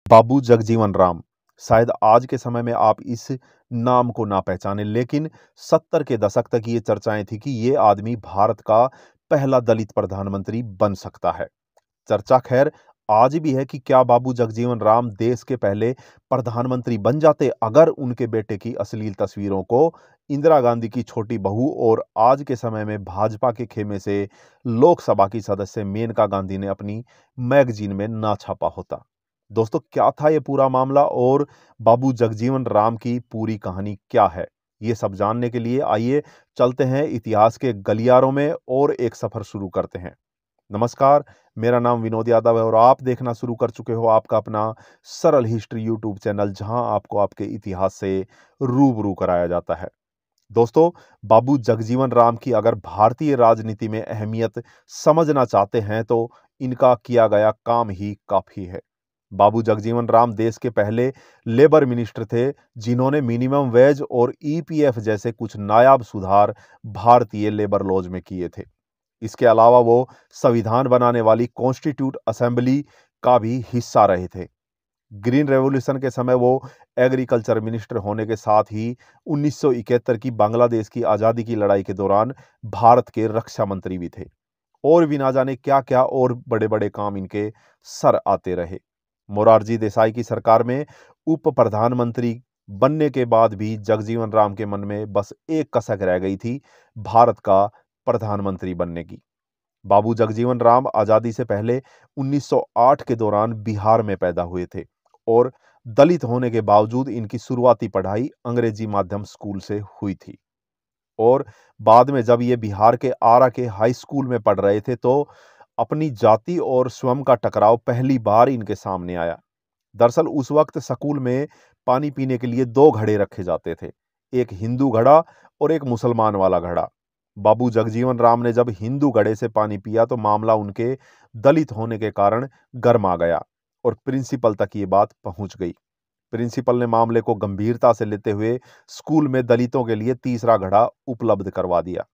बाबू जगजीवन राम। शायद आज के समय में आप इस नाम को ना पहचानें, लेकिन 70 के दशक तक ये चर्चाएं थी कि ये आदमी भारत का पहला दलित प्रधानमंत्री बन सकता है। चर्चा खैर आज भी है कि क्या बाबू जगजीवन राम देश के पहले प्रधानमंत्री बन जाते अगर उनके बेटे की अश्लील तस्वीरों को इंदिरा गांधी की छोटी बहू और आज के समय में भाजपा के खेमे से लोकसभा की सदस्य मेनका गांधी ने अपनी मैगजीन में ना छापा होता। दोस्तों, क्या था ये पूरा मामला और बाबू जगजीवन राम की पूरी कहानी क्या है, ये सब जानने के लिए आइए चलते हैं इतिहास के गलियारों में और एक सफर शुरू करते हैं। नमस्कार, मेरा नाम विनोद यादव है और आप देखना शुरू कर चुके हो आपका अपना सरल हिस्ट्री यूट्यूब चैनल, जहां आपको आपके इतिहास से रूबरू कराया जाता है। दोस्तों, बाबू जगजीवन राम की अगर भारतीय राजनीति में अहमियत समझना चाहते हैं तो इनका किया गया काम ही काफी है। बाबू जगजीवन राम देश के पहले लेबर मिनिस्टर थे, जिन्होंने मिनिमम वेज और ईपीएफ जैसे कुछ नायाब सुधार भारतीय लेबर लॉज में किए थे। इसके अलावा वो संविधान बनाने वाली कॉन्स्टिट्यूट असेंबली का भी हिस्सा रहे थे। ग्रीन रेवोल्यूशन के समय वो एग्रीकल्चर मिनिस्टर होने के साथ ही 1971 की बांग्लादेश की आज़ादी की लड़ाई के दौरान भारत के रक्षा मंत्री भी थे। और भी ना जाने क्या क्या और बड़े बड़े काम इनके सर आते रहे। मोरारजी देसाई की सरकार में उप प्रधानमंत्री बनने के बाद भी जगजीवन राम के मन में बस एक कसक रह गई थी, भारत का प्रधानमंत्री बनने की। बाबू जगजीवन राम आजादी से पहले 1908 के दौरान बिहार में पैदा हुए थे और दलित होने के बावजूद इनकी शुरुआती पढ़ाई अंग्रेजी माध्यम स्कूल से हुई थी। और बाद में जब ये बिहार के आरा के हाई स्कूल में पढ़ रहे थे तो अपनी जाति और स्वयं का टकराव पहली बार इनके सामने आया। दरअसल उस वक्त स्कूल में पानी पीने के लिए दो घड़े रखे जाते थे, एक हिंदू घड़ा और एक मुसलमान वाला घड़ा। बाबू जगजीवन राम ने जब हिंदू घड़े से पानी पिया तो मामला उनके दलित होने के कारण गर्मा गया और प्रिंसिपल तक ये बात पहुंच गई। प्रिंसिपल ने मामले को गंभीरता से लेते हुए स्कूल में दलितों के लिए तीसरा घड़ा उपलब्ध करवा दिया।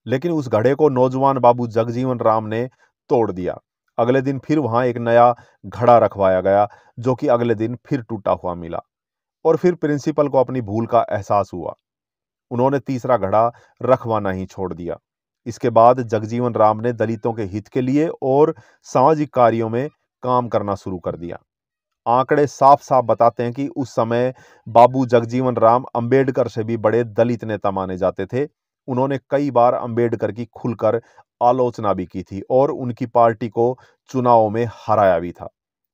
लेकिन उस घड़े को नौजवान बाबू जगजीवन राम ने तोड़ दिया। अगले दिन फिर वहां एक नया घड़ा रखवाया गया, जो कि अगले दिन फिर टूटा हुआ मिला और फिर प्रिंसिपल को अपनी भूल का एहसास हुआ। उन्होंने तीसरा घड़ा रखवाना ही छोड़ दिया। इसके बाद जगजीवन राम ने दलितों के हित के लिए और सामाजिक कार्यों में काम करना शुरू कर दिया। आंकड़े साफ साफ बताते हैं कि उस समय बाबू जगजीवन राम अंबेडकर से भी बड़े दलित नेता माने जाते थे। उन्होंने कई बार अंबेडकर की खुलकर आलोचना भी की थी और उनकी पार्टी को चुनावों में हराया भी था।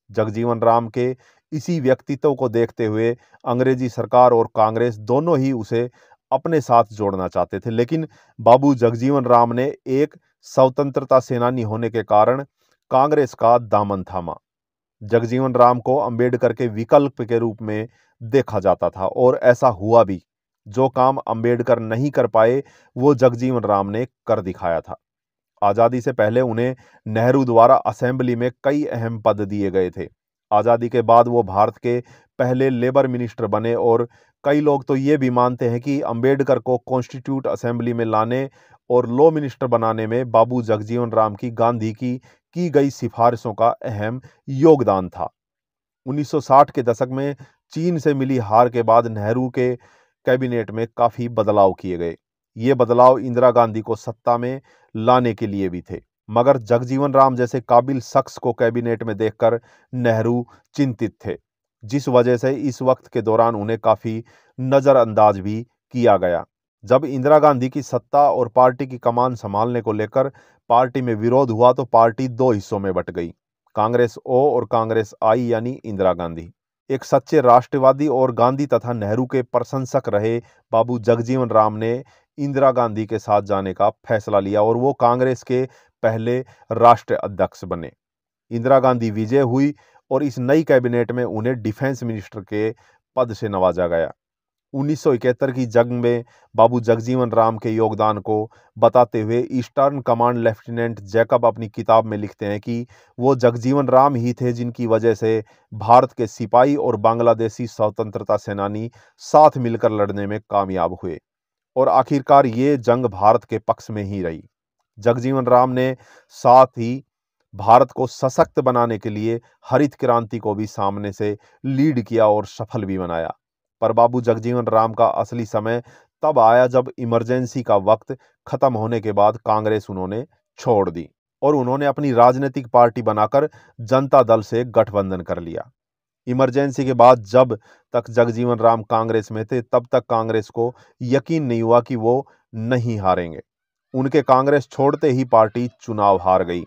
जगजीवन राम के इसी व्यक्तित्व को देखते हुए अंग्रेजी सरकार और कांग्रेस दोनों ही उसे अपने साथ जोड़ना चाहते थे, लेकिन बाबू जगजीवन राम ने एक स्वतंत्रता सेनानी होने के कारण कांग्रेस का दामन थामा। जगजीवन राम को अंबेडकर के विकल्प के रूप में देखा जाता था और ऐसा हुआ भी। जो काम अंबेडकर नहीं कर पाए वो जगजीवन राम ने कर दिखाया था। आजादी से पहले उन्हें नेहरू द्वारा असेंबली में कई अहम पद दिए गए थे। आजादी के बाद वो भारत के पहले लेबर मिनिस्टर बने और कई लोग तो ये भी मानते हैं कि अंबेडकर को कॉन्स्टिट्यूट असेंबली में लाने और लॉ मिनिस्टर बनाने में बाबू जगजीवन राम की गांधी की गई सिफारिशों का अहम योगदान था। 1960 के दशक में चीन से मिली हार के बाद नेहरू के कैबिनेट में काफी बदलाव किए गए। ये बदलाव इंदिरा गांधी को सत्ता में लाने के लिए भी थे, मगर जगजीवन राम जैसे काबिल शख्स को कैबिनेट में देखकर नेहरू चिंतित थे, जिस वजह से इस वक्त के दौरान उन्हें काफी नजरअंदाज भी किया गया। जब इंदिरा गांधी की सत्ता और पार्टी की कमान संभालने को लेकर पार्टी में विरोध हुआ तो पार्टी दो हिस्सों में बंट गई, कांग्रेस ओ और कांग्रेस आई, यानी इंदिरा गांधी। एक सच्चे राष्ट्रवादी और गांधी तथा नेहरू के प्रशंसक रहे बाबू जगजीवन राम ने इंदिरा गांधी के साथ जाने का फैसला लिया और वो कांग्रेस के पहले राष्ट्रीय अध्यक्ष बने। इंदिरा गांधी विजय हुई और इस नई कैबिनेट में उन्हें डिफेंस मिनिस्टर के पद से नवाजा गया। 1971 की जंग में बाबू जगजीवन राम के योगदान को बताते हुए ईस्टर्न कमांड लेफ्टिनेंट जैकब अपनी किताब में लिखते हैं कि वो जगजीवन राम ही थे जिनकी वजह से भारत के सिपाही और बांग्लादेशी स्वतंत्रता सेनानी साथ मिलकर लड़ने में कामयाब हुए और आखिरकार ये जंग भारत के पक्ष में ही रही। जगजीवन राम ने साथ ही भारत को सशक्त बनाने के लिए हरित क्रांति को भी सामने से लीड किया और सफल भी बनाया। पर बाबू जगजीवन राम का असली समय तब आया जब इमरजेंसी का वक्त खत्म होने के बाद कांग्रेस उन्होंने छोड़ दी और उन्होंने अपनी राजनीतिक पार्टी बनाकर जनता दल से गठबंधन कर लिया। इमरजेंसी के बाद जब तक जगजीवन राम कांग्रेस में थे तब तक कांग्रेस को यकीन नहीं हुआ कि वो नहीं हारेंगे। उनके कांग्रेस छोड़ते ही पार्टी चुनाव हार गई।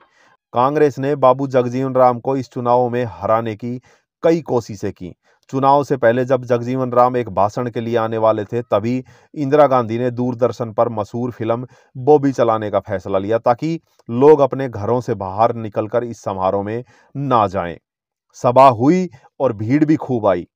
कांग्रेस ने बाबू जगजीवन राम को इस चुनाव में हराने की कई कोशिशें की। चुनाव से पहले जब जगजीवन राम एक भाषण के लिए आने वाले थे तभी इंदिरा गांधी ने दूरदर्शन पर मशहूर फिल्म बॉबी चलाने का फैसला लिया ताकि लोग अपने घरों से बाहर निकलकर इस समारोह में ना जाएं। सभा हुई और भीड़ भी खूब आई।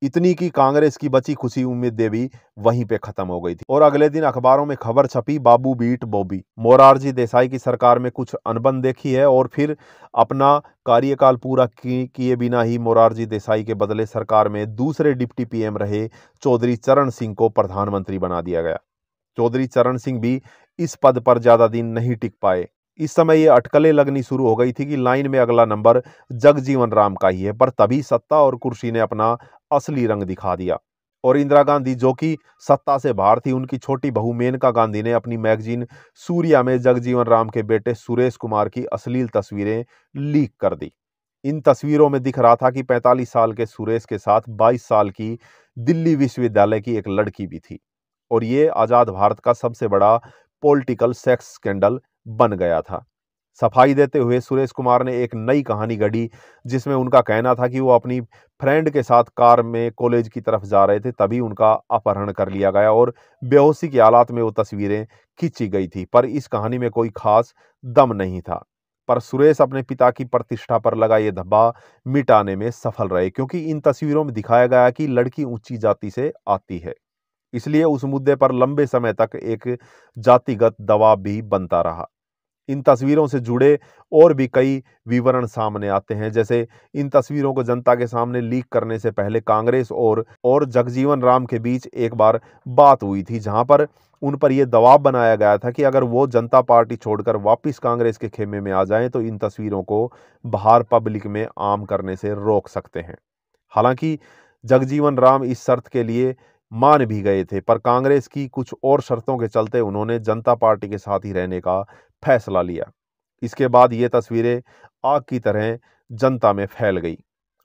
इतनी की कांग्रेस की बची खुशी उम्मीदें भी वहीं पे खत्म हो गई थी और अगले दिन अखबारों में खबर छपी, बाबू बीट बॉबी। मोरारजी देसाई की सरकार में कुछ अनबन देखी है और फिर अपना कार्यकाल पूरा किए बिना ही मोरारजी देसाई के बदले सरकार में दूसरे डिप्टी पीएम रहे चौधरी चरण सिंह को प्रधानमंत्री बना दिया गया। चौधरी चरण सिंह भी इस पद पर ज्यादा दिन नहीं टिक पाए। इस समय ये अटकलें लगनी शुरू हो गई थी कि लाइन में अगला नंबर जगजीवन राम का ही है। पर तभी सत्ता और कुर्सी ने अपना असली रंग दिखा दिया और इंदिरा गांधी जो कि सत्ता से बाहर थी, उनकी छोटी बहू मेनका गांधी ने अपनी मैगजीन सूर्या में जगजीवन राम के बेटे सुरेश कुमार की अश्लील तस्वीरें लीक कर दी। इन तस्वीरों में दिख रहा था कि 45 साल के सुरेश के साथ 22 साल की दिल्ली विश्वविद्यालय की एक लड़की भी थी और ये आजाद भारत का सबसे बड़ा पॉलिटिकल सेक्स स्कैंडल बन गया था। सफाई देते हुए सुरेश कुमार ने एक नई कहानी गढ़ी जिसमें उनका कहना था कि वो अपनी फ्रेंड के साथ कार में कॉलेज की तरफ जा रहे थे, तभी उनका अपहरण कर लिया गया और बेहोशी की हालात में वो तस्वीरें खींची गई थी। पर इस कहानी में कोई खास दम नहीं था। पर सुरेश अपने पिता की प्रतिष्ठा पर लगा ये धब्बा मिटाने में सफल रहे क्योंकि इन तस्वीरों में दिखाया गया कि लड़की ऊंची जाति से आती है, इसलिए उस मुद्दे पर लंबे समय तक एक जातिगत दबाव भी बनता रहा। इन तस्वीरों से जुड़े और भी कई विवरण सामने आते हैं, जैसे इन तस्वीरों को जनता के सामने लीक करने से पहले कांग्रेस और जगजीवन राम के बीच एक बार बात हुई थी जहां पर उन पर यह दबाव बनाया गया था कि अगर वो जनता पार्टी छोड़कर वापस कांग्रेस के खेमे में आ जाएं तो इन तस्वीरों को बाहर पब्लिक में आम करने से रोक सकते हैं। हालांकि जगजीवन राम इस शर्त के लिए मान भी गए थे, पर कांग्रेस की कुछ और शर्तों के चलते उन्होंने जनता पार्टी के साथ ही रहने का फैसला लिया। इसके बाद ये तस्वीरें आग की तरह जनता में फैल गई।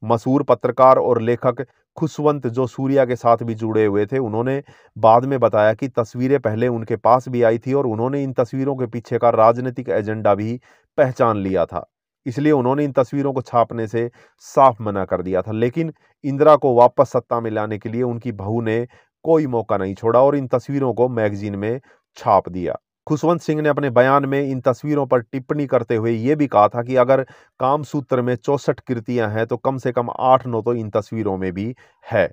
मशहूर पत्रकार और लेखक खुशवंत जो सूर्या के साथ भी जुड़े हुए थे, उन्होंने बाद में बताया कि तस्वीरें पहले उनके पास भी आई थी और उन्होंने इन तस्वीरों के पीछे का राजनीतिक एजेंडा भी पहचान लिया था, इसलिए उन्होंने इन तस्वीरों को छापने से साफ मना कर दिया था। लेकिन इंदिरा को वापस सत्ता में लाने के लिए उनकी बहू ने कोई मौका नहीं छोड़ा और इन तस्वीरों को मैगजीन में छाप दिया। खुशवंत सिंह ने अपने बयान में इन तस्वीरों पर टिप्पणी करते हुए यह भी कहा था कि अगर कामसूत्र में 64 कृतियां हैं तो कम से कम 8-9 तो इन तस्वीरों में भी है।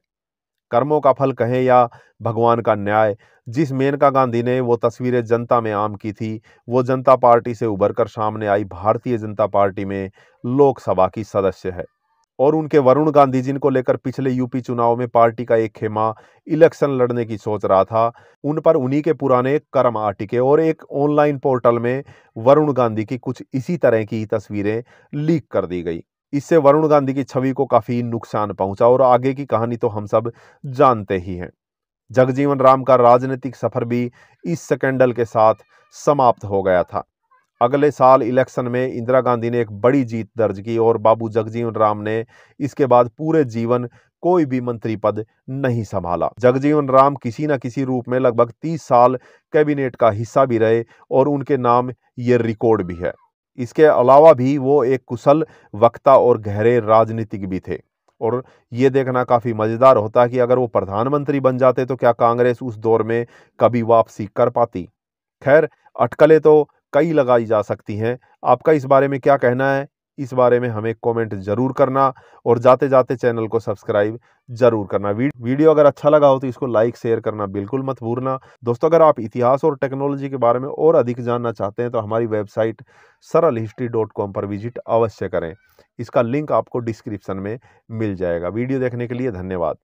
कर्मों का फल कहें या भगवान का न्याय, जिस मेनका गांधी ने वो तस्वीरें जनता में आम की थी, वो जनता पार्टी से उभरकर सामने आई भारतीय जनता पार्टी में लोकसभा की सदस्य है। और उनके वरुण गांधी जिनको लेकर पिछले यूपी चुनाव में पार्टी का एक खेमा इलेक्शन लड़ने की सोच रहा था, उन पर उन्हीं के पुराने कर्म आ टिके और एक ऑनलाइन पोर्टल में वरुण गांधी की कुछ इसी तरह की तस्वीरें लीक कर दी गई। इससे वरुण गांधी की छवि को काफी नुकसान पहुंचा और आगे की कहानी तो हम सब जानते ही हैं। जगजीवन राम का राजनीतिक सफर भी इस स्कैंडल के साथ समाप्त हो गया था। अगले साल इलेक्शन में इंदिरा गांधी ने एक बड़ी जीत दर्ज की और बाबू जगजीवन राम ने इसके बाद पूरे जीवन कोई भी मंत्री पद नहीं संभाला। जगजीवन राम किसी न किसी रूप में लगभग 30 साल कैबिनेट का हिस्सा भी रहे और उनके नाम ये रिकॉर्ड भी है। इसके अलावा भी वो एक कुशल वक्ता और गहरे राजनीतिक भी थे और ये देखना काफी मजेदार होता कि अगर वो प्रधानमंत्री बन जाते तो क्या कांग्रेस उस दौर में कभी वापसी कर पाती। खैर, अटकलें तो कई लगाई जा सकती हैं। आपका इस बारे में क्या कहना है, इस बारे में हमें कमेंट जरूर करना और जाते जाते चैनल को सब्सक्राइब जरूर करना। वीडियो अगर अच्छा लगा हो तो इसको लाइक शेयर करना बिल्कुल मत भूलना। दोस्तों, अगर आप इतिहास और टेक्नोलॉजी के बारे में और अधिक जानना चाहते हैं तो हमारी वेबसाइट सरलहिस्ट्री.com पर विजिट अवश्य करें। इसका लिंक आपको डिस्क्रिप्शन में मिल जाएगा। वीडियो देखने के लिए धन्यवाद।